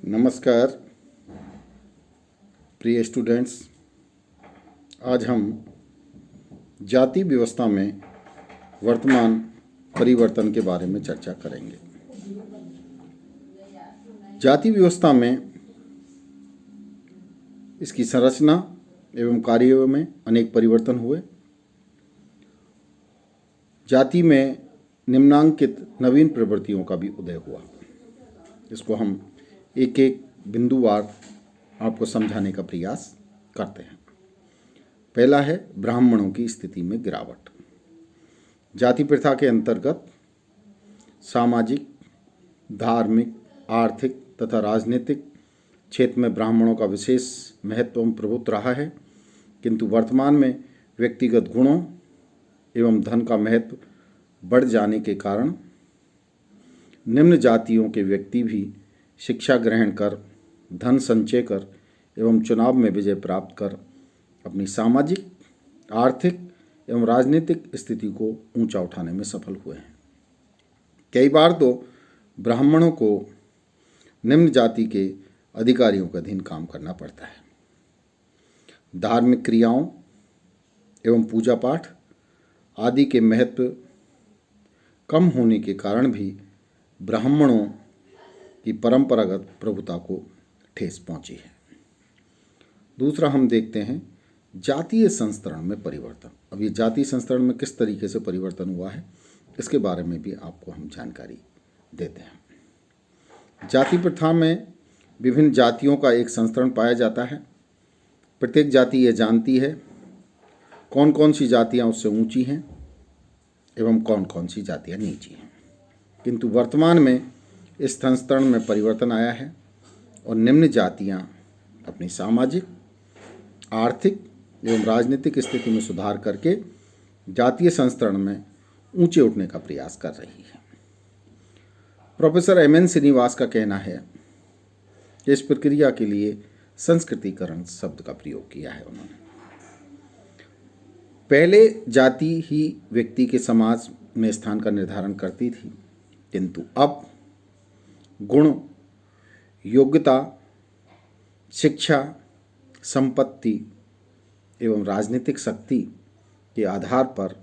नमस्कार प्रिय स्टूडेंट्स। आज हम जाति व्यवस्था में वर्तमान परिवर्तन के बारे में चर्चा करेंगे। जाति व्यवस्था में इसकी संरचना एवं कार्यों में अनेक परिवर्तन हुए। जाति में निम्नांकित नवीन प्रवृत्तियों का भी उदय हुआ। इसको हम एक एक बिंदुवार आपको समझाने का प्रयास करते हैं। पहला है ब्राह्मणों की स्थिति में गिरावट। जाति प्रथा के अंतर्गत सामाजिक, धार्मिक, आर्थिक तथा राजनीतिक क्षेत्र में ब्राह्मणों का विशेष महत्व एवं प्रभुत्व रहा है, किंतु वर्तमान में व्यक्तिगत गुणों एवं धन का महत्व बढ़ जाने के कारण निम्न जातियों के व्यक्ति भी शिक्षा ग्रहण कर, धन संचय कर एवं चुनाव में विजय प्राप्त कर अपनी सामाजिक, आर्थिक एवं राजनीतिक स्थिति को ऊंचा उठाने में सफल हुए हैं। कई बार तो ब्राह्मणों को निम्न जाति के अधिकारियों के अधीन काम करना पड़ता है। धार्मिक क्रियाओं एवं पूजा पाठ आदि के महत्व कम होने के कारण भी ब्राह्मणों की परंपरागत प्रभुता को ठेस पहुंची है। दूसरा हम देखते हैं जातीय संस्करण में परिवर्तन। अब ये जातीय संस्करण में किस तरीके से परिवर्तन हुआ है, इसके बारे में भी आपको हम जानकारी देते हैं। जाति प्रथा में विभिन्न जातियों का एक संस्करण पाया जाता है। प्रत्येक जाति ये जानती है कौन कौन सी जातियाँ उससे ऊंची हैं एवं कौन कौन सी जातियाँ नीची हैं, किंतु वर्तमान में इस संस्करण में परिवर्तन आया है और निम्न जातियां अपनी सामाजिक, आर्थिक एवं राजनीतिक स्थिति में सुधार करके जातीय संस्करण में ऊंचे उठने का प्रयास कर रही है। प्रोफेसर एम एन श्रीनिवास का कहना है कि इस प्रक्रिया के लिए संस्कृतिकरण शब्द का प्रयोग किया है उन्होंने। पहले जाति ही व्यक्ति के समाज में स्थान का निर्धारण करती थी, किंतु अब गुण, योग्यता, शिक्षा, संपत्ति एवं राजनीतिक शक्ति के आधार पर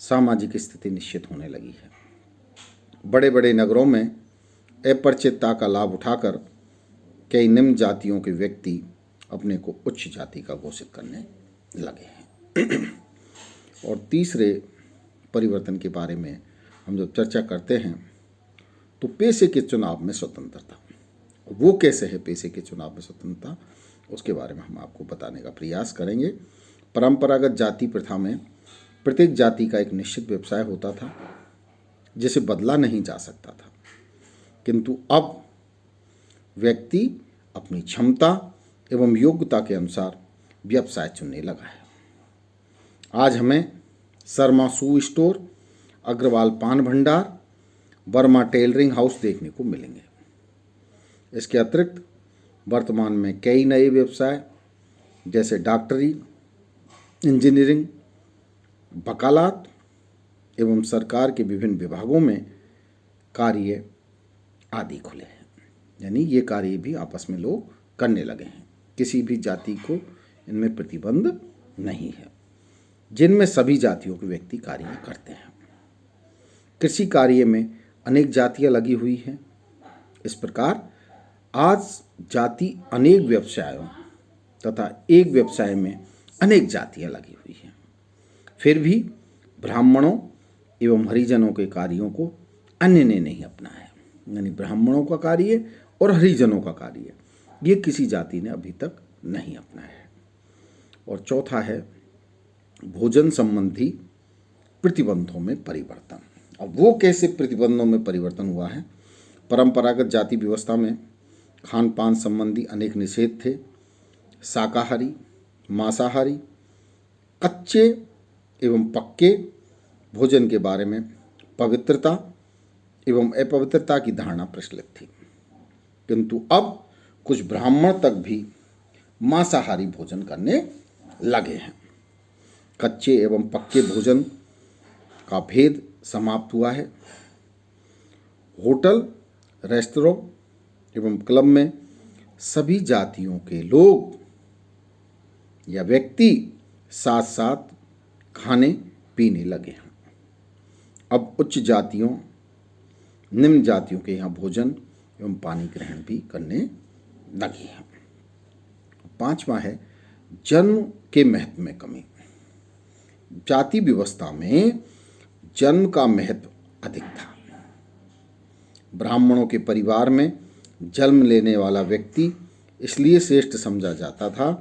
सामाजिक स्थिति निश्चित होने लगी है। बड़े बड़े नगरों में अपरिचितता का लाभ उठाकर कई निम्न जातियों के व्यक्ति अपने को उच्च जाति का घोषित करने लगे हैं। और तीसरे परिवर्तन के बारे में हम जब चर्चा करते हैं तो पेशे के चुनाव में स्वतंत्रता। वो कैसे है पेशे के चुनाव में स्वतंत्रता, उसके बारे में हम आपको बताने का प्रयास करेंगे। परंपरागत जाति प्रथा में प्रत्येक जाति का एक निश्चित व्यवसाय होता था जिसे बदला नहीं जा सकता था, किंतु अब व्यक्ति अपनी क्षमता एवं योग्यता के अनुसार व्यवसाय चुनने लगा है। आज हमें शर्मा शू स्टोर, अग्रवाल पान भंडार, वर्मा टेलरिंग हाउस देखने को मिलेंगे। इसके अतिरिक्त वर्तमान में कई नए व्यवसाय जैसे डॉक्टरी, इंजीनियरिंग, वकालत एवं सरकार के विभिन्न विभागों में कार्य आदि खुले हैं। यानी ये कार्य भी आपस में लोग करने लगे हैं। किसी भी जाति को इनमें प्रतिबंध नहीं है, जिनमें सभी जातियों के व्यक्ति कार्य करते हैं। कृषि कार्य में अनेक जातियां लगी हुई हैं। इस प्रकार आज जाति अनेक व्यवसायों तथा एक व्यवसाय में अनेक जातियां लगी हुई हैं। फिर भी ब्राह्मणों एवं हरिजनों के कार्यों को अन्य ने नहीं अपनाया। यानी ब्राह्मणों का कार्य और हरिजनों का कार्य ये किसी जाति ने अभी तक नहीं अपनाया है। और चौथा है भोजन संबंधी प्रतिबंधों में परिवर्तन। अब वो कैसे प्रतिबंधों में परिवर्तन हुआ है? परंपरागत जाति व्यवस्था में खान पान संबंधी अनेक निषेध थे। शाकाहारी, मांसाहारी, कच्चे एवं पक्के भोजन के बारे में पवित्रता एवं अपवित्रता की धारणा प्रचलित थी, किंतु अब कुछ ब्राह्मण तक भी मांसाहारी भोजन करने लगे हैं। कच्चे एवं पक्के भोजन का भेद समाप्त हुआ है। होटल, रेस्तरां एवं क्लब में सभी जातियों के लोग या व्यक्ति साथ साथ खाने पीने लगे हैं। अब उच्च जातियों निम्न जातियों के यहाँ भोजन एवं पानी ग्रहण भी करने लगी हैं। पांचवा है जन्म के महत्व में कमी। जाति व्यवस्था में जन्म का महत्व अधिक था। ब्राह्मणों के परिवार में जन्म लेने वाला व्यक्ति इसलिए श्रेष्ठ समझा जाता था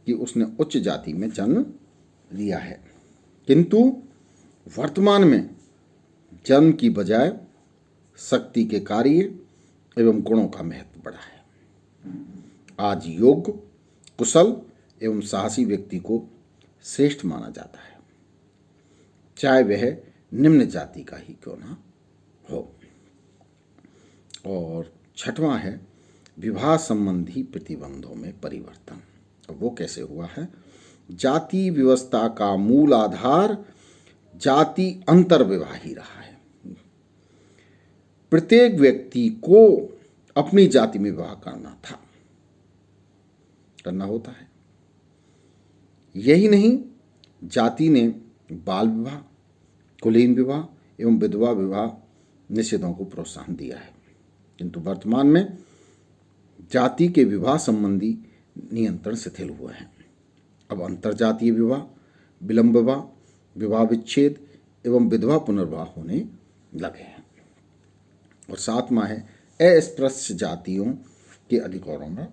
कि उसने उच्च जाति में जन्म लिया है, किंतु वर्तमान में जन्म की बजाय शक्ति के कार्य एवं गुणों का महत्व बढ़ा है। आज योग्य, कुशल एवं साहसी व्यक्ति को श्रेष्ठ माना जाता है, चाहे वह निम्न जाति का ही क्यों ना हो। और छठवां है विवाह संबंधी प्रतिबंधों में परिवर्तन। वो कैसे हुआ है? जाति व्यवस्था का मूल आधार जाति अंतर विवाह ही रहा है। प्रत्येक व्यक्ति को अपनी जाति में विवाह करना होता है। यही नहीं, जाति ने बाल विवाह, कुलीन विवाह एवं विधवा विवाह निषेधों को प्रोत्साहन दिया है, किंतु वर्तमान में जाति के विवाह संबंधी नियंत्रण शिथिल हुए हैं। अब अंतरजातीय विवाह, विलंब विवाह, विवाह विच्छेद एवं विधवा पुनर्विवाह होने लगे हैं। और सातवां है अस्पृश्य जातियों के अधिकारों में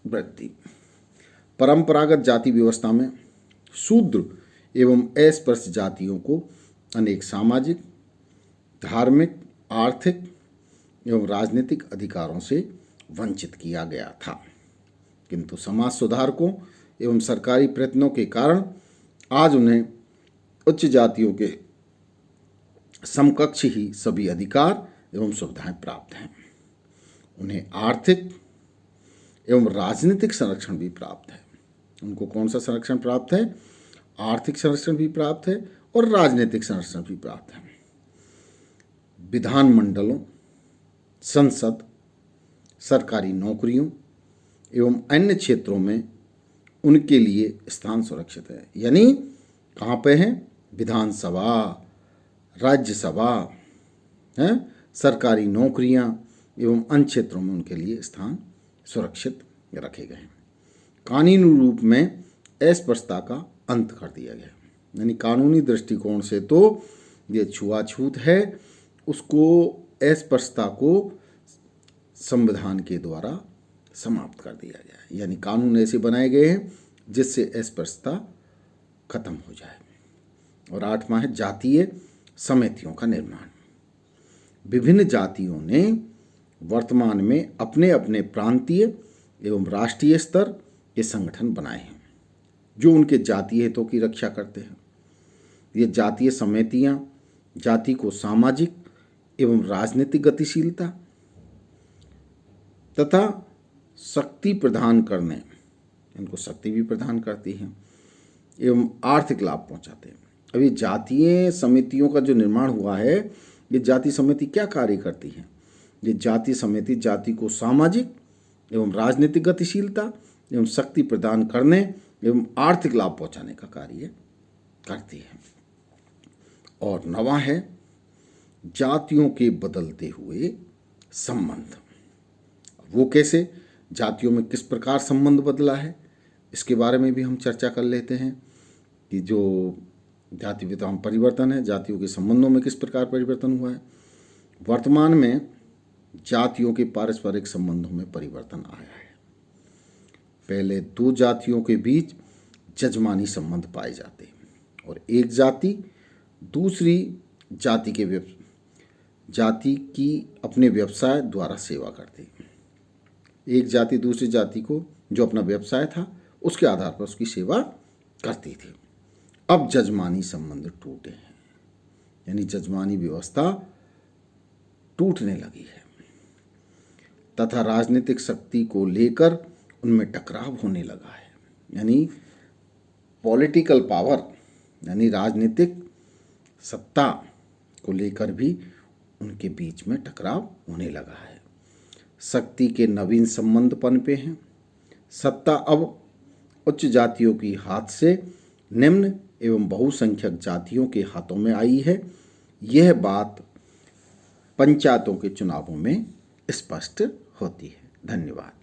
वृद्धि। परंपरागत जाति व्यवस्था में शूद्र एवं अस्पृश्य जातियों को अनेक सामाजिक, धार्मिक, आर्थिक एवं राजनीतिक अधिकारों से वंचित किया गया था, किंतु समाज सुधारकों एवं सरकारी प्रयत्नों के कारण आज उन्हें उच्च जातियों के समकक्ष ही सभी अधिकार एवं सुविधाएं प्राप्त हैं। उन्हें आर्थिक एवं राजनीतिक संरक्षण भी प्राप्त है। उनको कौन सा संरक्षण प्राप्त है? आर्थिक संरक्षण भी प्राप्त है और राजनीतिक संरक्षण भी प्राप्त है। विधानमंडलों, संसद, सरकारी नौकरियों एवं अन्य क्षेत्रों में उनके लिए स्थान सुरक्षित है। यानी कहाँ पे है? विधानसभा, राज्यसभा, सरकारी नौकरियां एवं अन्य क्षेत्रों में उनके लिए स्थान सुरक्षित रखे गए हैं। कानूनी रूप में अस्पृश्यता का अंत कर दिया गया। यानी कानूनी दृष्टिकोण से तो ये छुआछूत है, उसको अस्पृश्यता को संविधान के द्वारा समाप्त कर दिया गया। यानी कानून ऐसे बनाए गए हैं जिससे अस्पृश्यता खत्म हो जाए। और आठवां है जातीय समितियों का निर्माण। विभिन्न जातियों ने वर्तमान में अपने अपने प्रांतीय एवं राष्ट्रीय स्तर के संगठन बनाए हैं जो उनके जातीय हितों की रक्षा करते हैं। ये जातीय समितियां जाति को सामाजिक एवं राजनीतिक गतिशीलता तथा शक्ति प्रदान करने, इनको शक्ति भी प्रदान करती हैं एवं आर्थिक लाभ पहुंचाते हैं। अभी जातीय समितियों का जो निर्माण हुआ है, ये जाति समिति क्या कार्य करती है? ये जाति समिति जाति को सामाजिक एवं राजनीतिक गतिशीलता एवं शक्ति प्रदान करने एवं आर्थिक लाभ पहुंचाने का कार्य करती है। और नवा है जातियों के बदलते हुए संबंध। वो कैसे? जातियों में किस प्रकार संबंध बदला है, इसके बारे में भी हम चर्चा कर लेते हैं कि जो जाति विधान परिवर्तन है, जातियों के संबंधों में किस प्रकार परिवर्तन हुआ है। वर्तमान में जातियों के पारस्परिक संबंधों में परिवर्तन आया है। पहले दो जातियों के बीच जजमानी संबंध पाए जाते और एक जाति दूसरी जाति के जाति की अपने व्यवसाय द्वारा सेवा करती। एक जाति दूसरी जाति को जो अपना व्यवसाय था उसके आधार पर उसकी सेवा करती थी। अब जजमानी संबंध टूटे हैं, यानी जजमानी व्यवस्था टूटने लगी है तथा राजनीतिक शक्ति को लेकर उनमें टकराव होने लगा है। यानी पॉलिटिकल पावर, यानी राजनीतिक सत्ता को लेकर भी उनके बीच में टकराव होने लगा है। शक्ति के नवीन संबंध पनपे हैं। सत्ता अब उच्च जातियों की हाथ से निम्न एवं बहुसंख्यक जातियों के हाथों में आई है। यह बात पंचायतों के चुनावों में स्पष्ट होती है। धन्यवाद।